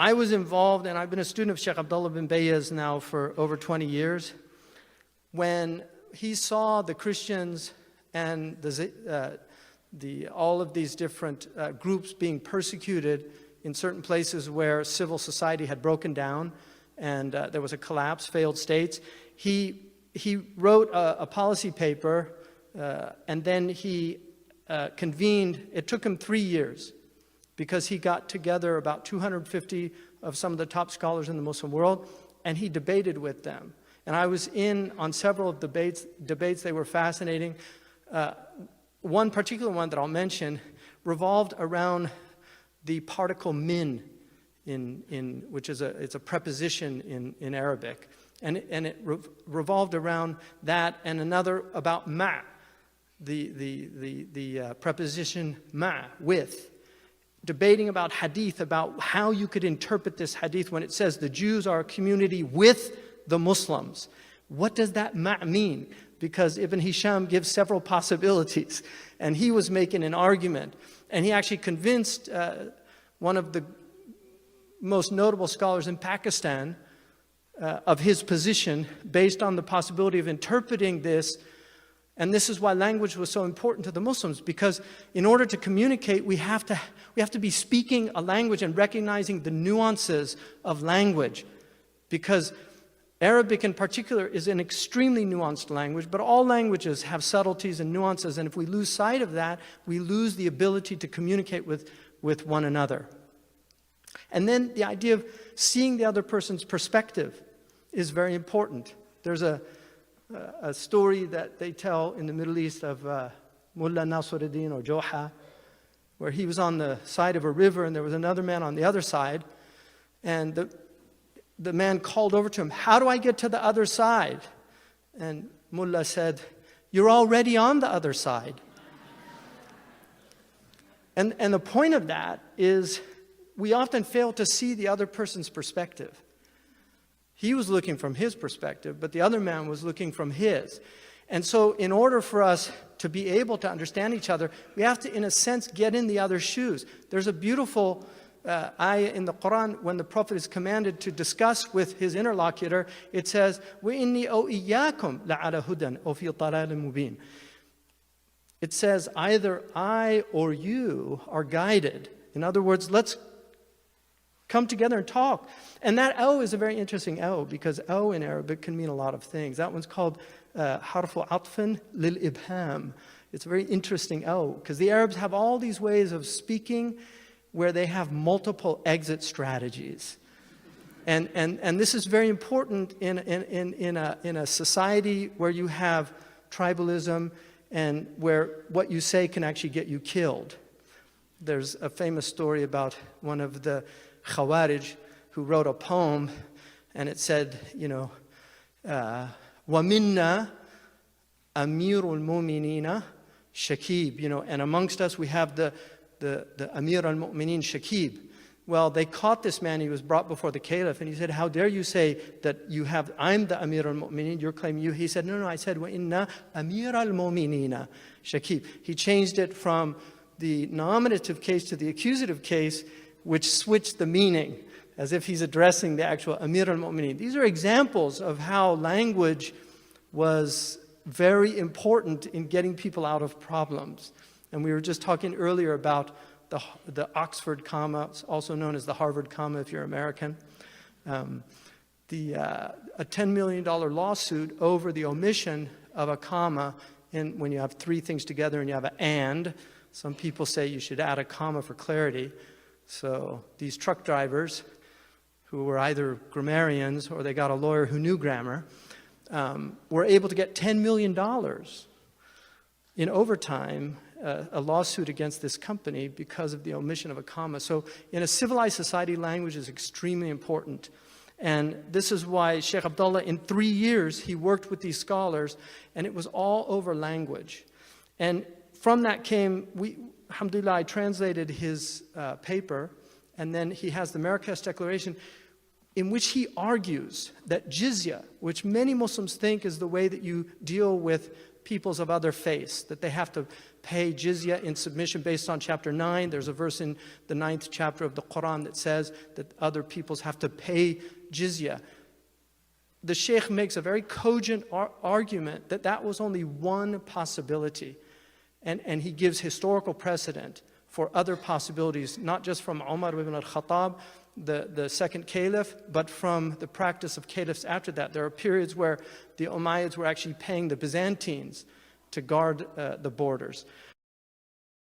I was involved, and I've been a student of Sheikh Abdullah bin Bayez now for over 20 years. When he saw the Christians and all of these different groups being persecuted in certain places where civil society had broken down and there was a collapse, failed states, he wrote a policy paper and then he convened. It took him 3 years because he got together about 250 of some of the top scholars in the Muslim world, and he debated with them. And I was in on several of debates. They were fascinating. One particular one that I'll mention revolved around the particle min, which is it's a preposition in Arabic. And it revolved around that, and another about ma, the preposition ma, with. Debating about hadith, about how you could interpret this hadith when it says the Jews are a community with the Muslims. What does that ma mean? Because Ibn Hisham gives several possibilities, and he was making an argument, and he actually convinced one of the most notable scholars in Pakistan of his position based on the possibility of interpreting this. And this is why language was so important to the Muslims, because in order to communicate, we have to be speaking a language and recognizing the nuances of language. Because Arabic in particular is an extremely nuanced language, but all languages have subtleties and nuances, and if we lose sight of that, we lose the ability to communicate with one another. And then the idea of seeing the other person's perspective is very important. There's a story that they tell in the Middle East of Mullah Nasruddin or Joha, where he was on the side of a river and there was another man on the other side, and the man called over to him, "How do I get to the other side?" And Mullah said, "You're already on the other side." And the point of that is we often fail to see the other person's perspective. He was looking from his perspective, but the other man was looking from his. And so in order for us to be able to understand each other, we have to, in a sense, get in the other's shoes. There's a beautiful ayah in the Quran when the Prophet is commanded to discuss with his interlocutor. It says, وَإِنِّي أَوْ إِيَّاكُمْ لَعَلَى هُدًى أَوْ فِي ضَلَالٍ مُبِينٍ. It says, either I or you are guided. In other words, let's come together and talk. And that O is a very interesting O, because O in Arabic can mean a lot of things. That one's called harfu atfin lil ibham. It's a very interesting O, because the Arabs have all these ways of speaking where they have multiple exit strategies. And this is very important in a society where you have tribalism and where what you say can actually get you killed. There's a famous story about one of the Khawarij who wrote a poem, and it said, وَمِنَّا أَمِيرُ الْمُؤْمِنِينَ Shakib, and amongst us we have the Amir al-Mu'minin Shakib. Well, they caught this man. He was brought before the caliph, and he said, "How dare you say that I'm the Amir al-Mu'minin, you're claiming you?" He said, no, I said, وَإِنَّا أَمِيرَ الْمُؤْمِنِينَ Shakib. He changed it from the nominative case to the accusative case, which switched the meaning, as if he's addressing the actual Amir al-Mu'minin. These are examples of how language was very important in getting people out of problems. And we were just talking earlier about the Oxford comma, also known as the Harvard comma if you're American. A $10 million lawsuit over the omission of a comma when you have three things together and you have an and. Some people say you should add a comma for clarity. So these truck drivers, who were either grammarians or they got a lawyer who knew grammar, were able to get $10 million in overtime, a lawsuit against this company because of the omission of a comma. So in a civilized society, language is extremely important. And this is why Sheikh Abdullah, in 3 years, he worked with these scholars, and it was all over language. And from that came, alhamdulillah, I translated his paper, and then he has the Marrakesh Declaration, in which he argues that jizya, which many Muslims think is the way that you deal with peoples of other faiths, that they have to pay jizya in submission based on chapter 9. There's a verse in the 9th chapter of the Quran that says that other peoples have to pay jizya. The Shaykh makes a very cogent argument that that was only one possibility. And he gives historical precedent for other possibilities, not just from Umar ibn al-Khattab, the second caliph, but from the practice of caliphs after that. There are periods where the Umayyads were actually paying the Byzantines to guard the borders.